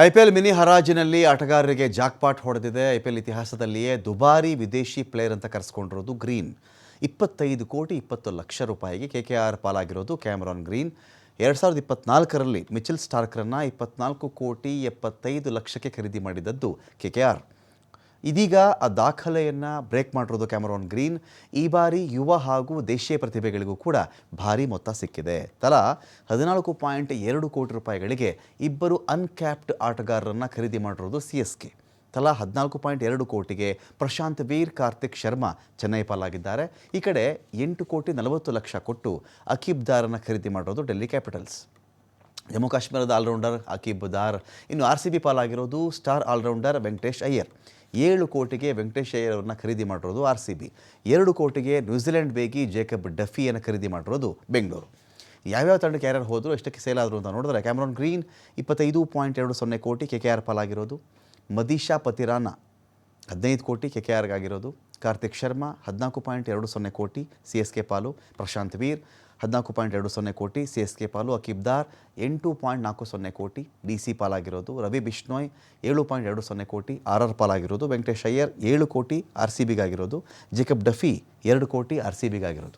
IPL mini ಹರಾಜಿನಲ್ಲಿ ಆಟಗಾರರಿಗೆ jackpot ಹೊಡೆದಿದೆ. IPL ಇತಿಹಾಸದಲ್ಲಿಯೇ ದುಬಾರಿ ವಿದೇಶಿ ಪ್ಲೇಯರ್ ಅಂತ ಕರೆಸ್ಕೊಂಡಿರೋದು ಗ್ರೀನ್. 25 ಕೋಟಿ 20 ಲಕ್ಷ ರೂಪಾಯಿಗೆ ಕೆಕೆಆರ್ ಪಾಲಾಗಿರೋದು ಕ್ಯಾಮರಾನ್ ಗ್ರೀನ್. 2024ರಲ್ಲಿ ಮಿಚೆಲ್ ಸ್ಟಾರ್ಕರನ್ನು 24 ಕೋಟಿ 75 ಲಕ್ಷಕ್ಕೆ ಖರೀದಿ ಮಾಡಿದ್ದದ್ದು ಕೆಕೆಆರ್. ಇದೀಗ ಆ ದಾಖಲೆಯನ್ನು ಬ್ರೇಕ್ ಮಾಡಿರೋದು ಕ್ಯಾಮರಾನ್ ಗ್ರೀನ್. ಈ ಬಾರಿ ಯುವ ಹಾಗೂ ದೇಶೀಯ ಪ್ರತಿಭೆಗಳಿಗೂ ಕೂಡ ಭಾರಿ ಮೊತ್ತ ಸಿಕ್ಕಿದೆ. ತಲಾ 14.2 ಕೋಟಿ ರೂಪಾಯಿಗಳಿಗೆ ಇಬ್ಬರು ಅನ್ಕ್ಯಾಪ್ಡ್ ಆಟಗಾರರನ್ನು ಖರೀದಿ ಮಾಡಿರೋದು ಸಿಎಸ್ಕೆ. ತಲಾ 14.2 ಕೋಟಿಗೆ ಪ್ರಶಾಂತ್ ವೀರ್, ಕಾರ್ತಿಕ್ ಶರ್ಮಾ ಚೆನ್ನೈ ಪಾಲಾಗಿದ್ದಾರೆ. ಈ ಕಡೆ 8 ಕೋಟಿ 40 ಲಕ್ಷ ಕೊಟ್ಟು ಅಕೀಬ್ ದಾರನ್ನು ಖರೀದಿ ಮಾಡಿರೋದು ಡೆಲ್ಲಿ ಕ್ಯಾಪಿಟಲ್ಸ್. ಜಮ್ಮು ಕಾಶ್ಮೀರದ ಆಲ್ರೌಂಡರ್ ಅಕೀಬ್ ದಾರ್. ಇನ್ನು RCB ಪಾಲಾಗಿರೋದು ಸ್ಟಾರ್ ಆಲ್ರೌಂಡರ್ ವೆಂಕಟೇಶ್ ಅಯ್ಯರ್. 7 ಕೋಟಿಗೆ ವೆಂಕಟೇಶ್ ಅಯ್ಯರ್ ಅವ್ರನ್ನ ಖರೀದಿ ಮಾಡಿರೋದು RCB. 2 ಕೋಟಿಗೆ ನ್ಯೂಜಿಲೆಂಡ್ ವೇಗಿ ಜೇಕಬ್ ಡಫಿಯನ್ನು ಖರೀದಿ ಮಾಡಿರೋದು ಬೆಂಗಳೂರು. ಯಾವ್ಯಾವ ತಂಡಕ್ಕೆ ಯಾರ್ಯಾರು ಹೋದರೂ ಎಷ್ಟಕ್ಕೆ ಸೇಲ್ ಆದರು ಅಂತ ನೋಡಿದ್ರೆ ಕ್ಯಾಮರಾನ್ ಗ್ರೀನ್ 25.20 ಕೋಟಿ ಕೆಕೆಆರ್ ಪಾಲಾಗಿರೋದು. ಮದೀಶಾ ಪತಿರಾನ 15 ಕೋಟಿ ಕೆಕೆಆರ್ಗಾಗಿರೋದು. ಕಾರ್ತಿಕ್ ಶರ್ಮಾ 14.20 ಕೋಟಿ CSK ಪಾಲು. ಪ್ರಶಾಂತ್ ವೀರ್ 14.20 ಕೋಟಿ CSK ಪಾಲು. ಅಕೀಬ್ ದಾರ್ 8.40 ಕೋಟಿ DC ಪಾಲಾಗಿರೋದು. ರವಿ ಬಿಷ್ಣೋಯ್ 7.20 ಕೋಟಿ RR ಪಾಲಾಗಿರೋದು. ವೆಂಕಟೇಶ್ ಅಯ್ಯರ್ 7 ಕೋಟಿ RCBಗಾಗಿರೋದು. ಜೇಕಬ್ ಡಫಿ 2 ಕೋಟಿ RCBಗಾಗಿರೋದು.